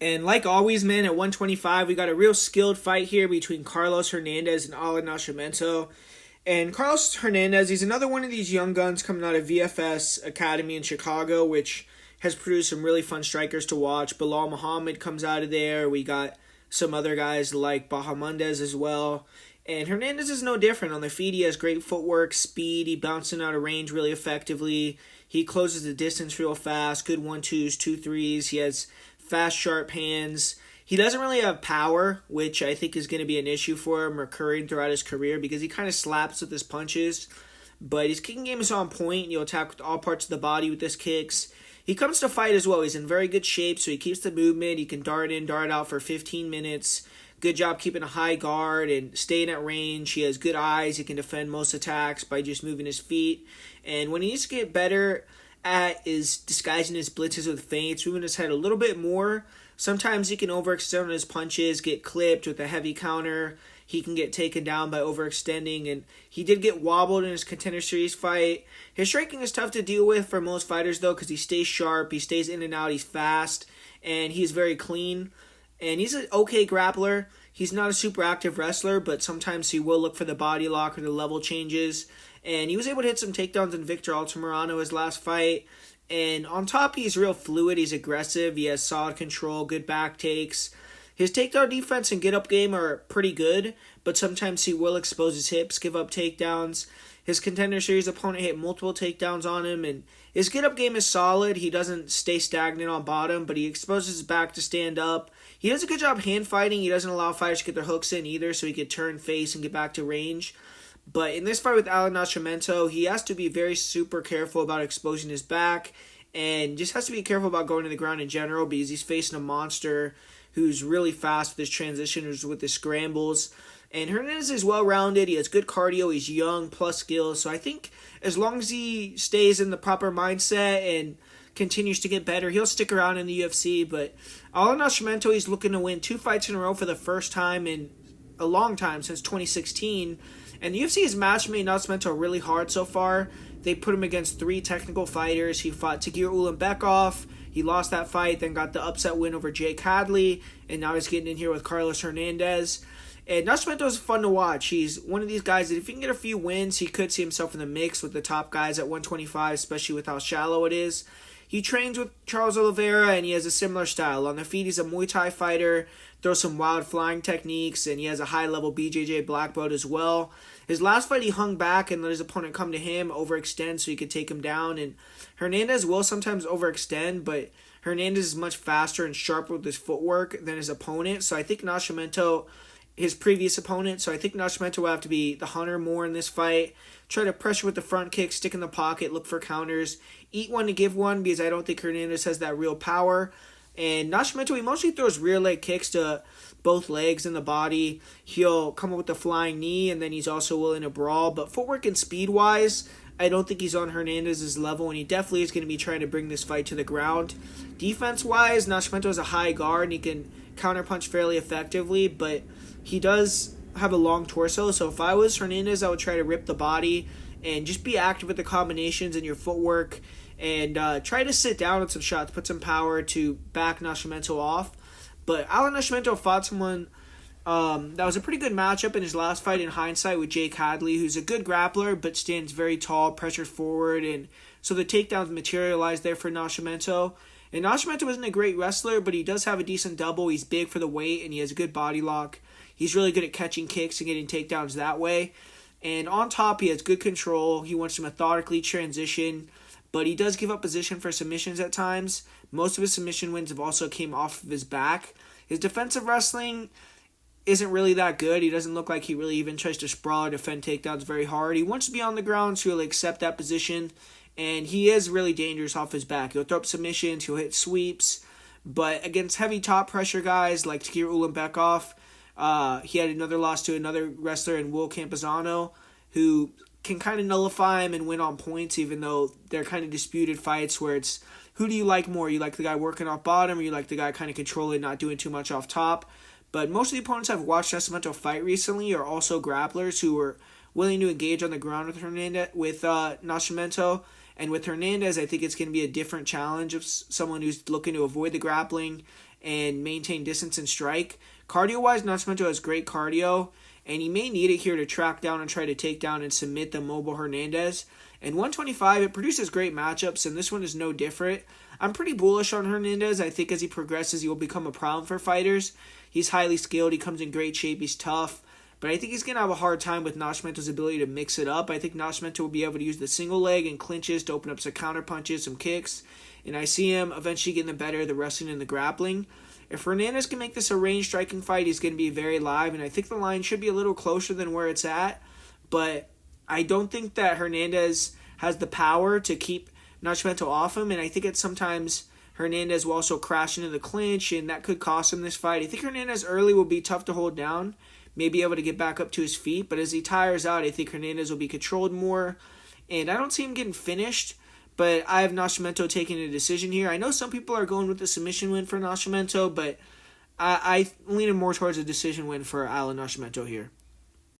And like always, man, at 125, we got a real skilled fight here between Carlos Hernandez and Allan Nascimento. And Carlos Hernandez, he's another one of these young guns coming out of VFS Academy in Chicago, which has produced some really fun strikers to watch. Bilal Muhammad comes out of there. We got some other guys like Hernandez as well. And Hernandez is no different. On the feet, he has great footwork, speed. He bouncing out of range really effectively. He closes the distance real fast. Good 1-2s, 2-3s. He has fast, sharp hands. He doesn't really have power, which I think is going to be an issue for him recurring throughout his career because he kind of slaps with his punches. But his kicking game is on point. He'll attack with all parts of the body with his kicks. He comes to fight as well. He's in very good shape, so he keeps the movement. He can dart in, dart out for 15 minutes. Good job keeping a high guard and staying at range. He has good eyes. He can defend most attacks by just moving his feet. And when he needs to get better at is disguising his blitzes with feints, moving his head a little bit more. Sometimes he can overextend on his punches, get clipped with a heavy counter. He can get taken down by overextending, and he did get wobbled in his Contender Series fight. His striking is tough to deal with for most fighters, though, because he stays sharp, he stays in and out, he's fast, and he's very clean. And he's an okay grappler. He's not a super active wrestler, but sometimes he will look for the body lock or the level changes. And he was able to hit some takedowns in Victor Altamirano his last fight. And on top, he's real fluid. He's aggressive. He has solid control, good back takes. His takedown defense and get-up game are pretty good, but sometimes he will expose his hips, give up takedowns. His Contender Series opponent hit multiple takedowns on him, and his get-up game is solid. He doesn't stay stagnant on bottom, but he exposes his back to stand up. He does a good job hand fighting. He doesn't allow fighters to get their hooks in either, so he could turn face and get back to range. But in this fight with Allan Nascimento, he has to be very super careful about exposing his back and just has to be careful about going to the ground in general because he's facing a monster who's really fast with his transitions, with his scrambles. And Hernandez is well-rounded. He has good cardio. He's young, plus skills. So I think as long as he stays in the proper mindset and continues to get better, he'll stick around in the UFC. But Allan Nascimento, he's looking to win 2 fights in a row for the first time in a long time, since 2016. And the UFC has match-made Nascimento really hard so far. They put him against 3 technical fighters. He fought Tagir Ulanbekov. He lost that fight, then got the upset win over Jake Hadley, and now he's getting in here with Carlos Hernandez. And Nascimento is fun to watch. He's one of these guys that if he can get a few wins, he could see himself in the mix with the top guys at 125, especially with how shallow it is. He trains with Charles Oliveira, and he has a similar style. On the feet, he's a Muay Thai fighter, throws some wild flying techniques, and he has a high-level BJJ black belt as well. His last fight, he hung back and let his opponent come to him, overextend so he could take him down. And Hernandez will sometimes overextend, but Hernandez is much faster and sharper with his footwork than his opponent. So I think Nascimento, his previous opponent, so I think Nascimento will have to be the hunter more in this fight. Try to pressure with the front kick, stick in the pocket, look for counters, eat one to give one because I don't think Hernandez has that real power. And Nascimento, he mostly throws rear leg kicks to both legs and the body. He'll come up with the flying knee, and then he's also willing to brawl. But footwork and speed-wise, I don't think he's on Hernandez's level, and he definitely is going to be trying to bring this fight to the ground. Defense-wise, Nascimento is a high guard, and he can counterpunch fairly effectively, but he does have a long torso. So if I was Hernandez, I would try to rip the body and just be active with the combinations and your footwork, and try to sit down with some shots, put some power to back Nascimento off. But Allan Nascimento fought someone that was a pretty good matchup in his last fight in hindsight with Jake Hadley, who's a good grappler but stands very tall, pressured forward, and so the takedowns materialized there for Nascimento. And Nascimento isn't a great wrestler, but he does have a decent double. He's big for the weight, and he has a good body lock. He's really good at catching kicks and getting takedowns that way. And on top, he has good control. He wants to methodically transition, but he does give up position for submissions at times. Most of his submission wins have also came off of his back. His defensive wrestling isn't really that good. He doesn't look like he really even tries to sprawl or defend takedowns very hard. He wants to be on the ground, so he'll accept that position, and he is really dangerous off his back. He'll throw up submissions, he'll hit sweeps, but against heavy top pressure guys like Tagir Ulanbekov, he had another loss to another wrestler in Will Campazano, who can kind of nullify him and win on points, even though they're kind of disputed fights where it's, who do you like more? You like the guy working off bottom, or you like the guy kind of controlling, not doing too much off top? But most of the opponents I've watched Nascimento fight recently are also grapplers who were willing to engage on the ground with Nascimento, And with Hernandez, I think it's going to be a different challenge of someone who's looking to avoid the grappling and maintain distance and strike. Cardio-wise, Nascimento has great cardio, and he may need it here to track down and try to take down and submit the mobile Hernandez. And 125, it produces great matchups, and this one is no different. I'm pretty bullish on Hernandez. I think as he progresses, he will become a problem for fighters. He's highly skilled. He comes in great shape. He's tough. But I think he's going to have a hard time with Nascimento's ability to mix it up. I think Nascimento will be able to use the single leg and clinches to open up some counter punches, some kicks. And I see him eventually getting the better of the wrestling and the grappling. If Hernandez can make this a range striking fight, he's going to be very live. And I think the line should be a little closer than where it's at. But I don't think that Hernandez has the power to keep Nascimento off him. And I think it's sometimes Hernandez will also crash into the clinch, and that could cost him this fight. I think Hernandez early will be tough to hold down. May be able to get back up to his feet, but as he tires out, I think Hernandez will be controlled more, and I don't see him getting finished, but I have Nascimento taking a decision here. I know some people are going with the submission win for Nascimento, but I lean more towards a decision win for Allan Nascimento here.